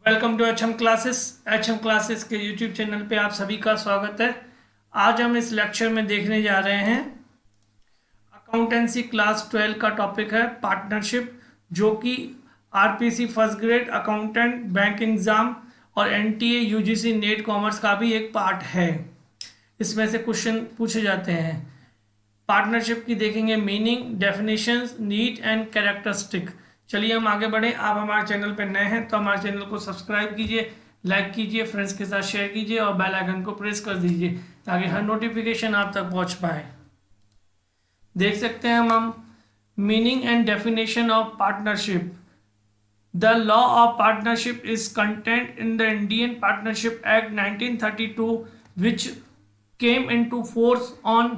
Welcome to H M classes के YouTube channel पे आप सभी का स्वागत है। आज हम इस लेक्चर में देखने जा रहे हैं अकाउंटेंसी क्लास 12 का टॉपिक है पार्टनरशिप, जो कि RPC first grade accountant bank exam और एनटीए यूजीसी नेट कॉमर्स का भी एक पार्ट है। इसमें से क्वेश्चन पूछे जाते हैं। पार्टनरशिप की देखेंगे meaning, definitions, need and characteristic. चलिए हम आगे बढ़ें। आप हमारे चैनल पर नए हैं तो हमारे चैनल को सब्सक्राइब कीजिए, लाइक कीजिए, फ्रेंड्स के साथ शेयर कीजिए और बेल आइकन को प्रेस कर दीजिए ताकि हर नोटिफिकेशन आप तक पहुंच पाए। देख सकते हैं हम meaning and definition of partnership. The law of partnership is contained in the Indian Partnership Act 1932, which came into force on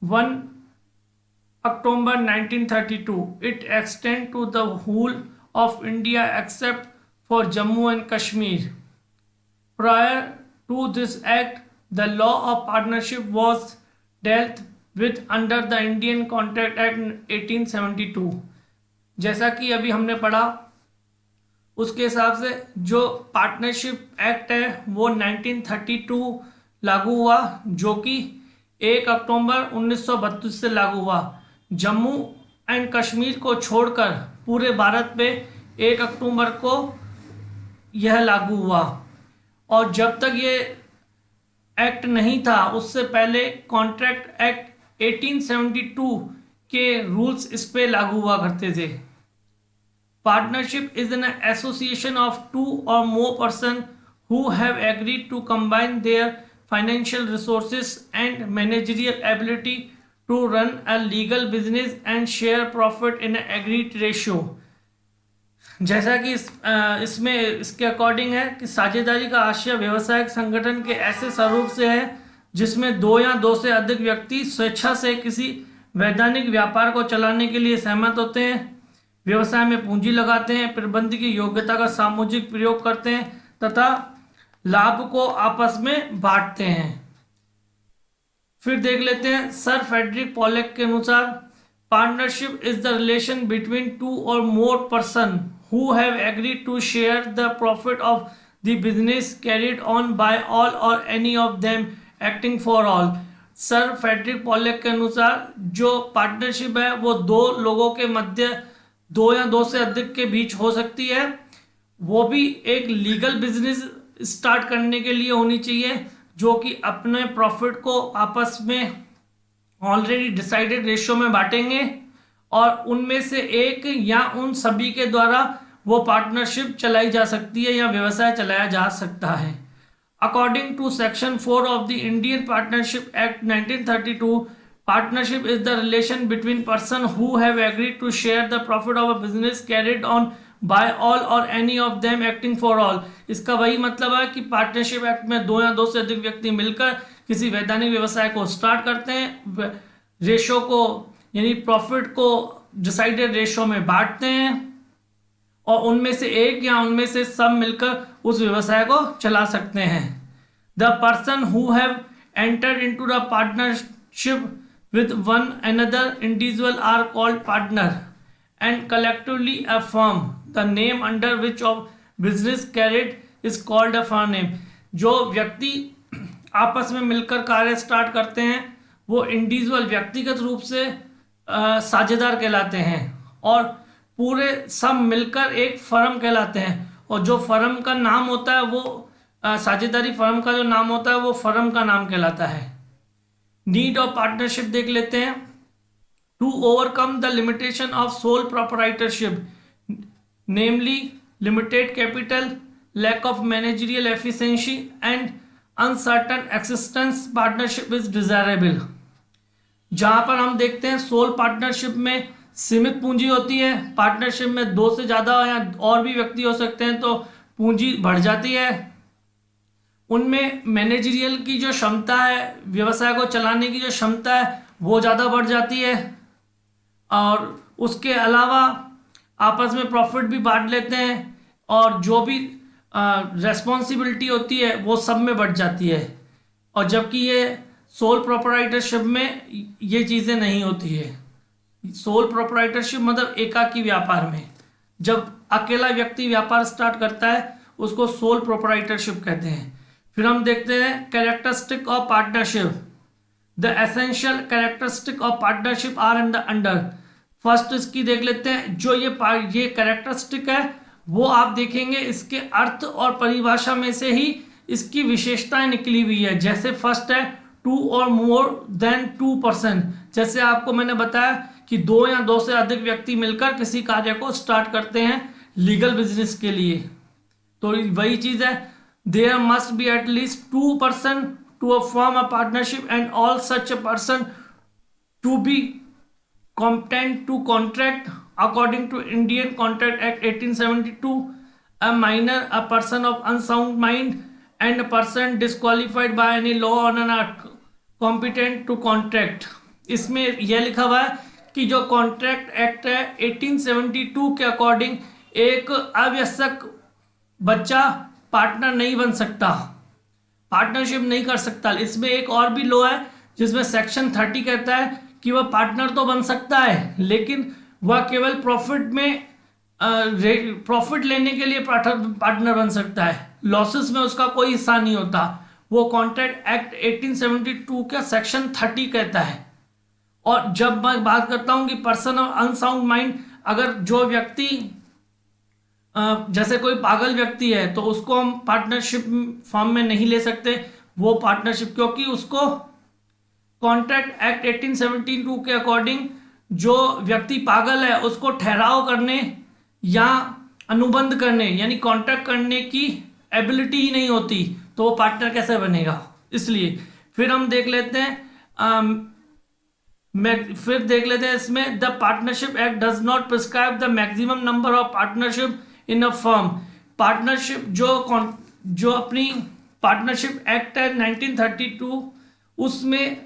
1 October 1932. It extends to the whole of India except for Jammu and Kashmir. Prior to this act, the law of partnership was dealt with under the Indian Contract Act 1872. जैसा कि अभी हमने पढ़ा उसके हिसाब से जो partnership act है वो 1932 लागू हुआ, जो कि 1 अक्टूबर 1932 से लागू हुआ। जम्मू एंड कश्मीर को छोड़कर पूरे भारत पे 1 अक्टूबर को यह लागू हुआ। और जब तक ये एक्ट नहीं था उससे पहले कॉन्ट्रैक्ट एक्ट 1872 के रूल्स इस पे लागू हुआ करते थे। Partnership is an association of 2 or more person who have agreed to combine their financial resources and managerial ability to run a legal business and share profit in an agreed ratio। जैसा कि इसमें इसके according है कि साझेदारी का आशय व्यवसायिक संगठन के ऐसे स्वरूप से है जिसमें 2 या 2 से अधिक व्यक्ति स्वेच्छा से किसी वैधानिक व्यापार को चलाने के लिए सहमत होते हैं, व्यवसाय में पूंजी लगाते हैं, प्रबंधकीय योग्यता का सामूहिक प्रयोग करते हैं तथा लाभ को आपस में बांटते हैं। फिर देख लेते हैं सर फ्रेडरिक पॉलेक के अनुसार partnership is the relation between 2 or more person who have agreed to share the profit of the business carried on by all or any of them acting for all। Sir Frederick Pollock के अनुसार जो partnership है वो 2 लोगों के मध्य 2 या 2 से अधिक के बीच हो सकती है, वो भी एक लीगल बिजनेस स्टार्ट करने के लिए होनी चाहिए, जो कि अपने प्रॉफिट को आपस में ऑलरेडी डिसाइडेड रेशियो में बांटेंगे और उनमें से एक या उन सभी के द्वारा वो पार्टनरशिप चलाई जा सकती है या व्यवसाय चलाया जा सकता है। According to section 4 of the Indian partnership act 1932, partnership is the relation between person who have agreed to share the profit of a business carried on by all or any of them acting for all। इसका वही मतलब है कि partnership act में 2 या 2 से अधिक व्यक्ति मिलकर किसी वैधानिक व्यवसाय को स्टार्ट करते हैं, रेशो को यानी प्रॉफिट को डिसाइडेड रेशो में बांटते हैं और उनमें से एक या उनमें से सब मिलकर उस व्यवसाय को चला सकते हैं। The person who have entered into the partnership with one another individual are called partner and collectively a firm। the name under which of business carried is called a firm name। जो व्यक्ति आपस में मिलकर कार्य start करते हैं वो individual व्यक्तिगत रूप से साझेदार कहलाते हैं और पूरे सब मिलकर एक फर्म कहलाते हैं। और जो फर्म का नाम होता है वो साझेदारी फर्म का जो नाम होता है वो फर्म का नाम कहलाता है। नीड ऑफ पार्टनरशिप देख लेते हैं। To overcome the limitation of sole proprietorship, namely limited capital, lack of managerial efficiency and uncertain existence, partnership is desirable. जहां पर हम देखते हैं सोल पार्टनरशिप में सीमित पूंजी होती है, पार्टनरशिप में 2 से ज़्यादा या और भी व्यक्ति हो सकते हैं तो पूंजी बढ़ जाती है। उनमें मैनेजरियल की जो क्षमता है, व्यवसाय को चलाने की जो क्षमता है वो ज़्यादा बढ़ जाती है और उसके अलावा आपस में प्रॉफिट भी बांट लेते हैं और जो भी रेस्पॉन्सिबिलिटी होती है वो सब में बढ़ जाती है। और जबकि ये सोल प्रोपराइटरशिप में ये चीज़ें नहीं होती है। सोल प्रोपराइटरशिप मतलब एकाकी व्यापार में जब अकेला व्यक्ति व्यापार स्टार्ट करता है उसको सोल प्रोप्राइटरशिप कहते हैं। फिर हम देखते हैं characteristic of partnership. The essential characteristic of partnership are in the under. First इसकी देख लेते हैं। जो ये कैरेक्टरिस्टिक है वो आप देखेंगे इसके अर्थ और परिभाषा में से ही इसकी विशेषताएं निकली हुई है। जैसे फर्स्ट है टू और मोर देन 2%। जैसे आपको मैंने बताया कि दो या दो से अधिक व्यक्ति मिलकर किसी कार्य को स्टार्ट करते हैं लीगल बिजनेस के लिए, तो वही चीज है। There must be at least 2% to form a partnership and all such a person to be competent to contract according to Indian Contract Act 1872. A minor, a person of unsound mind, and a person disqualified by any law or not competent to contract. इसमें यह लिखा हुआ है कि जो contract act है 1872 के according एक अवयस्क बच्चा पार्टनर नहीं बन सकता, पार्टनरशिप नहीं कर सकता। इसमें एक और भी लॉ है जिसमें सेक्शन 30 कहता है कि वह पार्टनर तो बन सकता है लेकिन वह केवल प्रॉफिट लेने के लिए पार्टनर बन सकता है, लॉसेस में उसका कोई हिस्सा नहीं होता। वो कॉन्ट्रैक्ट एक्ट 1872 का सेक्शन 30 कहता है। और जब मैं बात करता हूं कि पर्सन ऑफ अनसाउंड माइंड, अगर जो व्यक्ति जैसे कोई पागल व्यक्ति है तो उसको हम पार्टनरशिप फॉर्म में नहीं ले सकते वो पार्टनरशिप, क्योंकि उसको कॉन्ट्रैक्ट एक्ट 1872 के अकॉर्डिंग जो व्यक्ति पागल है उसको ठहराव करने या अनुबंध करने यानी कॉन्ट्रैक्ट करने की एबिलिटी ही नहीं होती, तो वो पार्टनर कैसे बनेगा। इसलिए फिर हम देख लेते हैं इसमें the partnership act does not prescribe the maximum number of partnership in a firm. Partnership जो अपनी पार्टनरशिप एक्ट है 1932 उसमें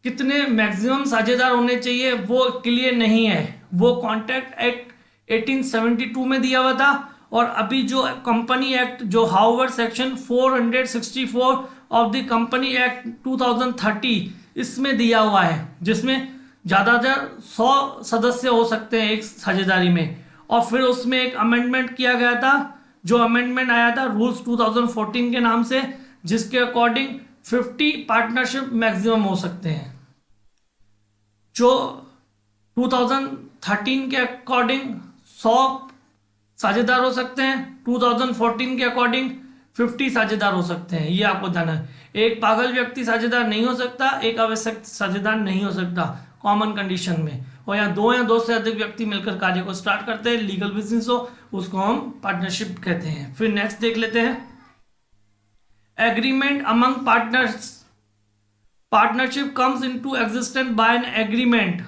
कितने मैक्सिमम साझेदार होने चाहिए वो क्लियर नहीं है। वो कॉन्ट्रैक्ट एक्ट 1872 में दिया हुआ था और अभी जो कंपनी एक्ट जो however section 464 of the company act 2030 इसमें दिया हुआ है, जिसमें ज़्यादातर 100 सदस्य हो सकते हैं एक साझेदारी में। और फिर उसमें एक अमेंडमेंट किया गया था, जो अमेंडमेंट आया था रूल्स 2014 के नाम से, जिसके अकॉर्डिंग 50 पार्टनरशिप मैक्सिमम हो सकते हैं। जो 2013 के अकॉर्डिंग 100 साझेदार हो सकते हैं, 2014 के अकॉर्डिंग 50 साझेदार हो सकते हैं। ये आपको ध्यान है। एक पागल व्यक्ति साझेदार नहीं हो सकता, एक आवश्यक साझेदार नहीं हो सकता कॉमन कंडीशन में। और या दो से अधिक व्यक्ति मिलकर कार्य को स्टार्ट करते हैं, लीगल बिजनेस हो, उसको हम पार्टनरशिप कहते हैं। फिर नेक्स्ट देख लेते हैं agreement among partners. Partnership comes into existence by an agreement.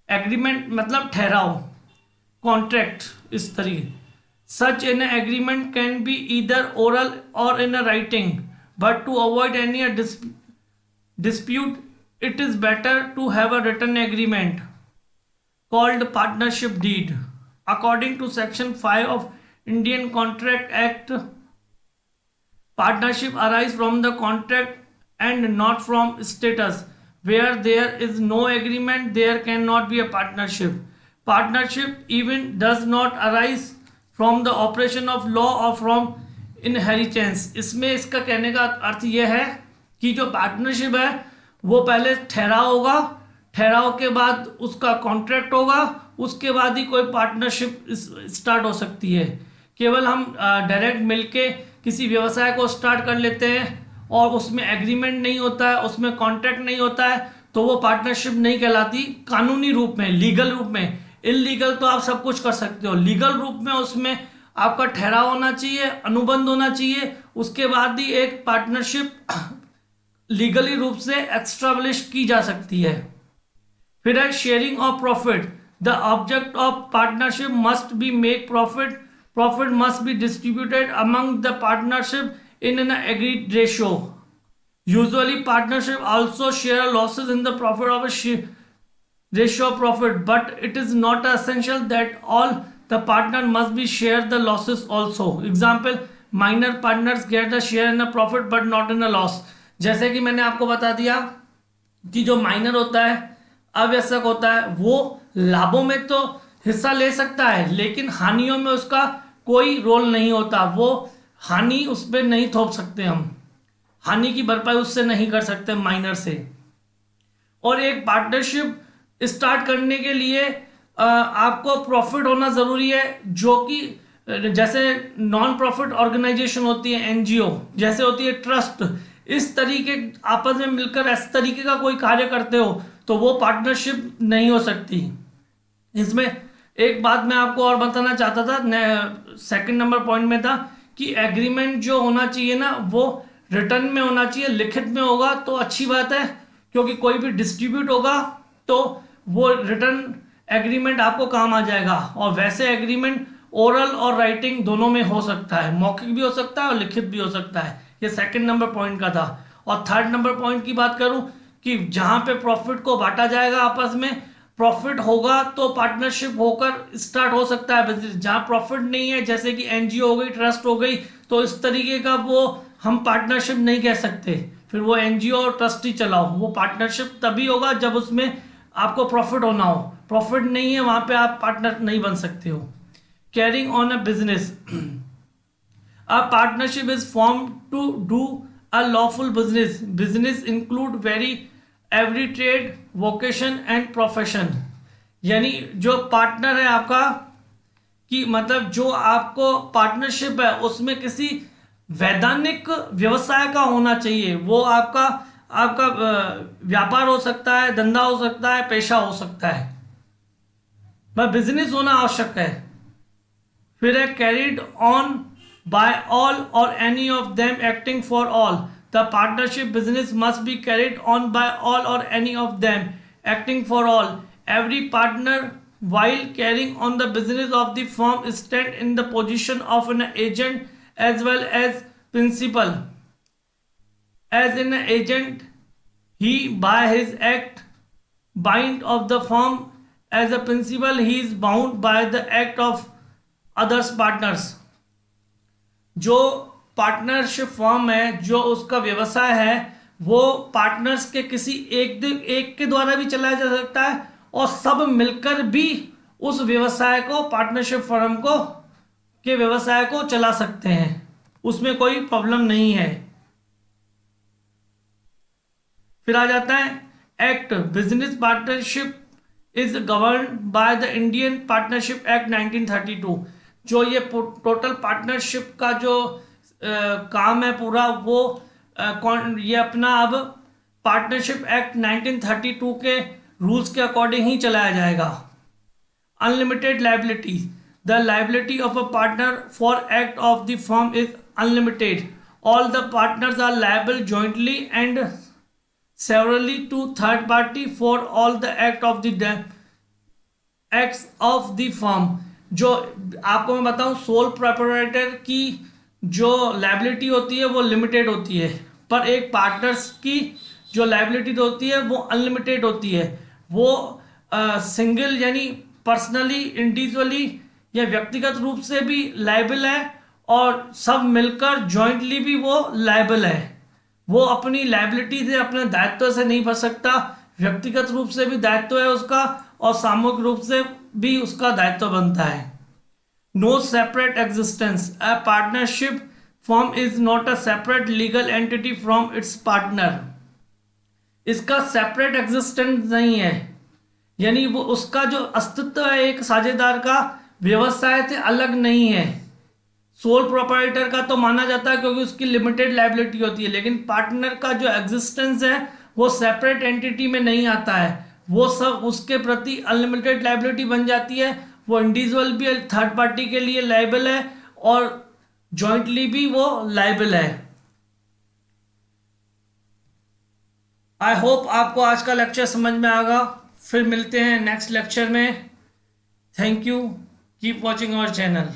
Agreement मतलब ठहराव, कॉन्ट्रैक्ट इस तरीके। Such an agreement can be either oral or in writing, but to avoid any dispute it is better to have a written agreement called partnership deed. According to section 5 of Indian Contract Act, partnership arise from the contract and not from status. Where there is no agreement, there cannot be a partnership. Partnership even does not arise from the operation of law or from inheritance. इसमें इसका कहने का अर्थ यह है कि जो partnership है वो पहले ठहराव होगा, ठहराव के बाद उसका कॉन्ट्रैक्ट होगा, उसके बाद ही कोई पार्टनरशिप स्टार्ट हो सकती है। केवल हम डायरेक्ट मिलके किसी व्यवसाय को स्टार्ट कर लेते हैं और उसमें एग्रीमेंट नहीं होता है, उसमें कॉन्ट्रैक्ट नहीं होता है, तो वो पार्टनरशिप नहीं कहलाती कानूनी रूप में, लीगल रूप में। इलीगल तो आप सब कुछ कर सकते हो, लीगल रूप में उसमें आपका ठहराव होना चाहिए, अनुबंध होना चाहिए, उसके बाद ही एक पार्टनरशिप लीगली रूप से एस्टैब्लिश की जा सकती है। फिर है sharing of profit. The object of partnership must be make profit. Profit must be distributed among the partnership in an agreed ratio. Usually partnership also share losses in the profit of a ratio of profit, but it is not essential that all the partner must be share the losses also. Example, minor partners get a share in a profit but not in a loss. जैसे कि मैंने आपको बता दिया कि जो minor होता है, अवयस्क होता है, वो लाभों में तो हिस्सा ले सकता है, लेकिन हानियों में उसका कोई रोल नहीं होता। वो हानि उस पर नहीं थोप सकते, हम हानि की भरपाई उससे नहीं कर सकते माइनर से। और एक पार्टनरशिप स्टार्ट करने के लिए आपको प्रॉफिट होना ज़रूरी है, जो कि जैसे नॉन प्रॉफिट ऑर्गेनाइजेशन होती है, एनजीओ जैसे होती है, ट्रस्ट, इस तरीके आपस में मिलकर इस तरीके का कोई कार्य करते हो तो वो पार्टनरशिप नहीं हो सकती। इसमें एक बात मैं आपको और बताना चाहता था, सेकंड नंबर पॉइंट में था कि एग्रीमेंट जो होना चाहिए ना वो रिटर्न में होना चाहिए, लिखित में होगा तो अच्छी बात है, क्योंकि कोई भी डिस्ट्रीब्यूट होगा तो वो रिटर्न एग्रीमेंट आपको काम आ जाएगा। और वैसे एग्रीमेंट ओरल और राइटिंग दोनों में हो सकता है, मौखिक भी हो सकता है और लिखित भी हो सकता है। ये सेकंड नंबर पॉइंट का था। और थर्ड नंबर पॉइंट की बात करूं कि जहां पे प्रॉफिट को बांटा जाएगा आपस में, प्रॉफिट होगा तो पार्टनरशिप होकर स्टार्ट हो सकता है बिजनेस। जहां प्रॉफिट नहीं है, जैसे कि एनजीओ हो गई, ट्रस्ट हो गई, तो इस तरीके का वो हम पार्टनरशिप नहीं कह सकते। फिर वो एनजीओ और ट्रस्ट ही चलाओ, वो पार्टनरशिप तभी होगा जब उसमें आपको प्रॉफिट होना हो। प्रॉफिट नहीं है वहां पे आप पार्टनर नहीं बन सकते हो। Carrying on a business, a partnership is form to do a lawful business. Business include very every trade, vocation and profession. यानी जो पार्टनर है आपका, कि मतलब जो आपको पार्टनरशिप है उसमें किसी वैधानिक व्यवसाय का होना चाहिए। वो आपका आपका व्यापार हो सकता है, धंधा हो सकता है, पेशा हो सकता है, पर बिजनेस होना आवश्यक है। फिर है carried on by all or any of them acting for all. The partnership business must be carried on by all or any of them acting for all. Every partner while carrying on the business of the firm stand in the position of an agent as well as principal. As an agent, he by his act bind of the firm. As a principal, he is bound by the act of others partners. जो partnership firm है, जो उसका व्यवसाय है, वो partners के किसी एक के द्वारा भी चलाया जा सकता है और सब मिलकर भी उस व्यवसाय को, पार्टनरशिप फर्म को के व्यवसाय को चला सकते हैं, उसमें कोई प्रॉब्लम नहीं है। फिर आ जाता है act. Business partnership is govern by the Indian partnership act 1932। जो ये टोटल पार्टनरशिप का जो काम है पूरा, वो ये अपना अब पार्टनरशिप एक्ट 1932 के रूल्स के अकॉर्डिंग ही चलाया जाएगा। Unlimited liability, the liability of a partner for act of the firm is unlimited. All the partners are liable jointly and severally to third party for all the acts of the firm। जो आपको मैं बताऊं, sole proprietor की जो liability होती है वो limited होती है, पर एक पार्टनर्स की जो लाइबिलिटी होती है वो अनलिमिटेड होती है। वो सिंगल यानी पर्सनली, इंडिविजुअली या व्यक्तिगत रूप से भी लाइबल है और सब मिलकर जॉइंटली भी वो लाइबल है। वो अपनी लाइबिलिटी से, अपने दायित्व से नहीं बच सकता। व्यक्तिगत रूप से भी दायित्व है उसका और सामूहिक रूप से भी उसका दायित्व बनता है। No separate existence, a partnership firm is not a separate legal entity from its partner. इसका सेपरेट एग्जिस्टेंस नहीं है, यानी वो उसका जो अस्तित्व है एक साझेदार का, व्यवसाय से अलग नहीं है। सोल प्रोप्राइटर का तो माना जाता है क्योंकि उसकी लिमिटेड लाइबिलिटी होती है, लेकिन पार्टनर का जो एग्जिस्टेंस है वो सेपरेट एंटिटी में नहीं आता है। वो सब उसके प्रति अनलिमिटेड लाइबिलिटी बन जाती है। वो इंडिविजुअल भी थर्ड पार्टी के लिए लाइबल है और जॉइंटली भी वो लाइबल है। आई होप आपको आज का लेक्चर समझ में आएगा। फिर मिलते हैं नेक्स्ट लेक्चर में। Thank you, keep watching our channel.